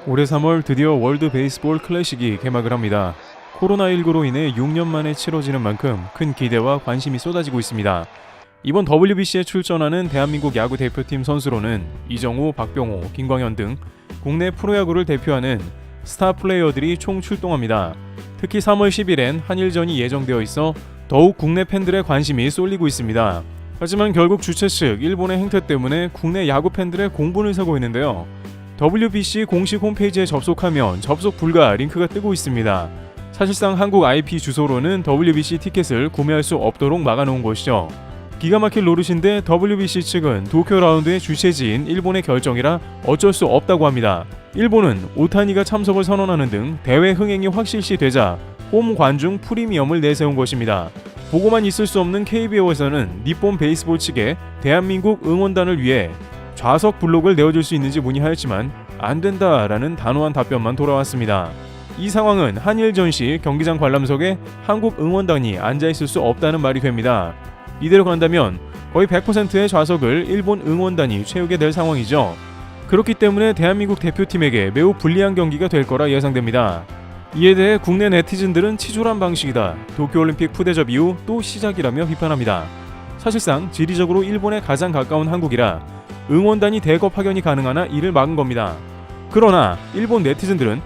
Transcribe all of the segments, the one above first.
올해 3월 드디어 월드 베이스볼 클래식이 개막을 합니다. 코로나19로 인해 6년 만에 치러지는 만큼 큰 기대와 관심이 쏟아지고 있습니다. 이번 WBC에 출전하는 대한민국 야구 대표팀 선수로는 이정우, 박병호, 김광현 등 국내 프로야구를 대표하는 스타 플레이어들이 총 출동합니다. 특히 3월 10일엔 한일전이 예정되어 있어 더욱 국내 팬들의 관심이 쏠리고 있습니다. 하지만 결국 주최 측 일본의 행태 때문에 국내 야구 팬들의 공분을 사고 있는데요. WBC 공식 홈페이지에 접속하면 접속 불가 링크가 뜨고 있습니다. 사실상 한국 IP 주소로는 WBC 티켓을 구매할 수 없도록 막아놓은 것이죠. 기가 막힐 노릇인데 WBC 측은 도쿄 라운드의 주최지인 일본의 결정이라 어쩔 수 없다고 합니다. 일본은 오타니가 참석을 선언하는 등 대회 흥행이 확실시되자 홈 관중 프리미엄을 내세운 것입니다. 보고만 있을 수 없는 KBO에서는 니폰 베이스볼 측에 대한민국 응원단을 위해 좌석 블록을 내어줄 수 있는지 문의하였지만 안 된다라는 단호한 답변만 돌아왔습니다. 이 상황은 한일전 시 경기장 관람석에 한국 응원단이 앉아있을 수 없다는 말이 됩니다. 이대로 간다면 거의 100%의 좌석을 일본 응원단이 채우게 될 상황이죠. 그렇기 때문에 대한민국 대표팀에게 매우 불리한 경기가 될 거라 예상됩니다. 이에 대해 국내 네티즌들은 치졸한 방식이다. 도쿄올림픽 푸대접 이후 또 시작이라며 비판합니다. 사실상 지리적으로 일본에 가장 가까운 한국이라 응원단이 대거 파견이 가능하나 이를 막은 겁니다. 그러나 일본 네티즌들은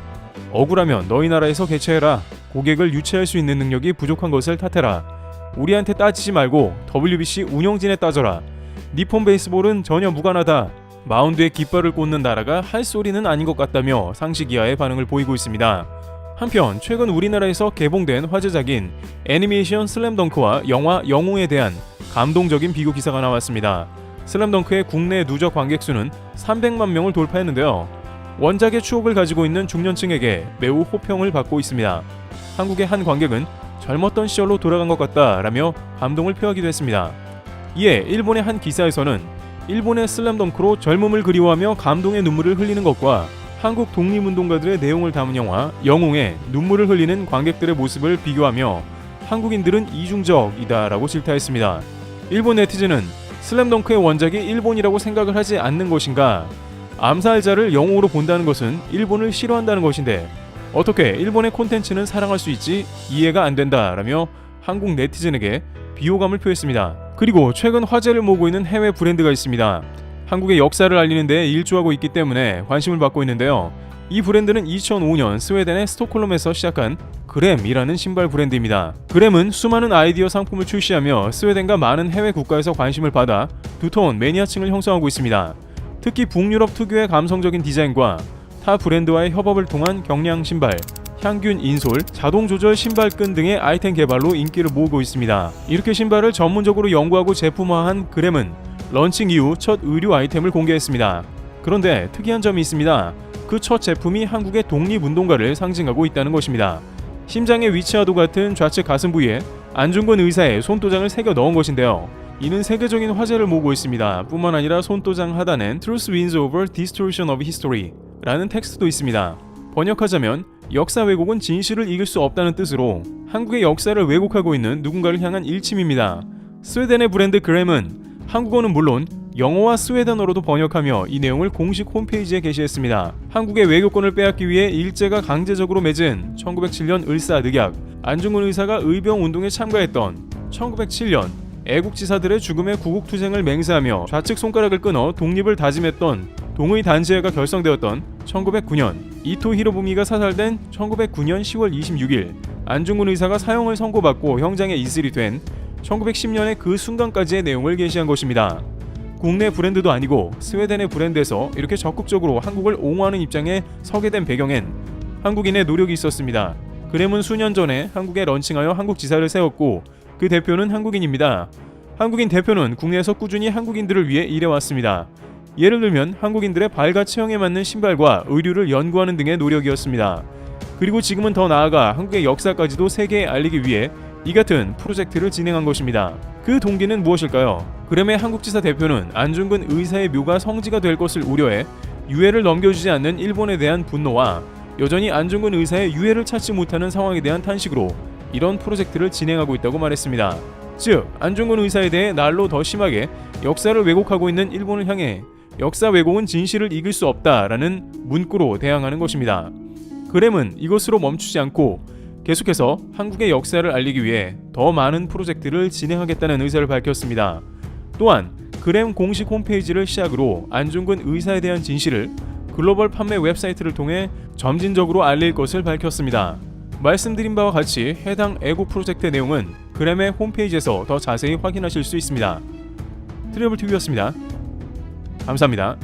억울하면 너희 나라에서 개최해라. 고객을 유치할 수 있는 능력이 부족한 것을 탓해라. 우리한테 따지지 말고 WBC 운영진에 따져라. 니폰 베이스볼은 전혀 무관하다. 마운드에 깃발을 꽂는 나라가 할 소리는 아닌 것 같다며 상식 이하의 반응을 보이고 있습니다. 한편 최근 우리나라에서 개봉된 화제작인 애니메이션 슬램덩크와 영화 영웅에 대한 감동적인 비교 기사가 나왔습니다. 슬램덩크의 국내 누적 관객 수는 300만 명을 돌파했는데요. 원작의 추억을 가지고 있는 중년층에게 매우 호평을 받고 있습니다. 한국의 한 관객은 젊었던 시절로 돌아간 것 같다라며 감동을 표하기도 했습니다. 이에 일본의 한 기사에서는 일본의 슬램덩크로 젊음을 그리워하며 감동의 눈물을 흘리는 것과 한국 독립운동가들의 내용을 담은 영화 영웅에 눈물을 흘리는 관객들의 모습을 비교하며 한국인들은 이중적이다라고 질타했습니다. 일본 네티즌은 슬램덩크의 원작이 일본이라고 생각을 하지 않는 것인가? 암살자를 영웅으로 본다는 것은 일본을 싫어한다는 것인데 어떻게 일본의 콘텐츠는 사랑할 수 있지? 이해가 안 된다라며 한국 네티즌에게 비호감을 표했습니다. 그리고 최근 화제를 모으고 있는 해외 브랜드가 있습니다. 한국의 역사를 알리는 데 일조하고 있기 때문에 관심을 받고 있는데요. 이 브랜드는 2005년 스웨덴의 스톡홀름에서 시작한 그램이라는 신발 브랜드입니다. 그램은 수많은 아이디어 상품을 출시하며 스웨덴과 많은 해외 국가에서 관심을 받아 두터운 매니아층을 형성하고 있습니다. 특히 북유럽 특유의 감성적인 디자인과 타 브랜드와의 협업을 통한 경량 신발, 향균 인솔, 자동 조절 신발끈 등의 아이템 개발로 인기를 모으고 있습니다. 이렇게 신발을 전문적으로 연구하고 제품화한 그램은 런칭 이후 첫 의류 아이템을 공개했습니다. 그런데 특이한 점이 있습니다. 그 첫 제품이 한국의 독립운동가를 상징하고 있다는 것입니다. 심장에 위치하도 같은 좌측 가슴 부위에 안중근 의사의 손도장을 새겨 넣은 것인데요. 이는 세계적인 화제를 모으고 있습니다. 뿐만 아니라 손도장 하단엔 Truth wins over distortion of history 라는 텍스트도 있습니다. 번역하자면 역사 왜곡은 진실을 이길 수 없다는 뜻으로 한국의 역사를 왜곡하고 있는 누군가를 향한 일침입니다. 스웨덴의 브랜드 그램은 한국어는 물론 영어와 스웨덴어로도 번역하며 이 내용을 공식 홈페이지에 게시했습니다. 한국의 외교권을 빼앗기 위해 일제가 강제적으로 맺은 1907년 을사늑약, 안중근 의사가 의병운동에 참가했던 1907년, 애국지사들의 죽음의 구국투쟁을 맹세하며 좌측 손가락을 끊어 독립을 다짐했던 동의단지회가 결성되었던 1909년, 이토 히로부미가 사살된 1909년 10월 26일, 안중근 의사가 사형을 선고받고 형장에 이슬이 된 1910년의 그 순간까지의 내용을 게시한 것입니다. 국내 브랜드도 아니고 스웨덴의 브랜드에서 이렇게 적극적으로 한국을 옹호하는 입장에 서게 된 배경엔 한국인의 노력이 있었습니다. 그램은 수년 전에 한국에 런칭하여 한국 지사를 세웠고 그 대표는 한국인입니다. 한국인 대표는 국내에서 꾸준히 한국인들을 위해 일해왔습니다. 예를 들면 한국인들의 발과 체형에 맞는 신발과 의류를 연구하는 등의 노력이었습니다. 그리고 지금은 더 나아가 한국의 역사까지도 세계에 알리기 위해 이 같은 프로젝트를 진행한 것입니다. 그 동기는 무엇일까요? 그램의 한국지사 대표는 안중근 의사의 묘가 성지가 될 것을 우려해 유해를 넘겨주지 않는 일본에 대한 분노와 여전히 안중근 의사의 유해를 찾지 못하는 상황에 대한 탄식으로 이런 프로젝트를 진행하고 있다고 말했습니다. 즉 안중근 의사에 대해 날로 더 심하게 역사를 왜곡하고 있는 일본을 향해 역사 왜곡은 진실을 이길 수 없다라는 문구로 대항하는 것입니다. 그램은 이것으로 멈추지 않고 계속해서 한국의 역사를 알리기 위해 더 많은 프로젝트를 진행하겠다는 의사를 밝혔습니다. 또한 그램 공식 홈페이지를 시작으로 안중근 의사에 대한 진실을 글로벌 판매 웹사이트를 통해 점진적으로 알릴 것을 밝혔습니다. 말씀드린 바와 같이 해당 애고 프로젝트의 내용은 그램의 홈페이지에서 더 자세히 확인하실 수 있습니다. 트리블TV였습니다. 감사합니다.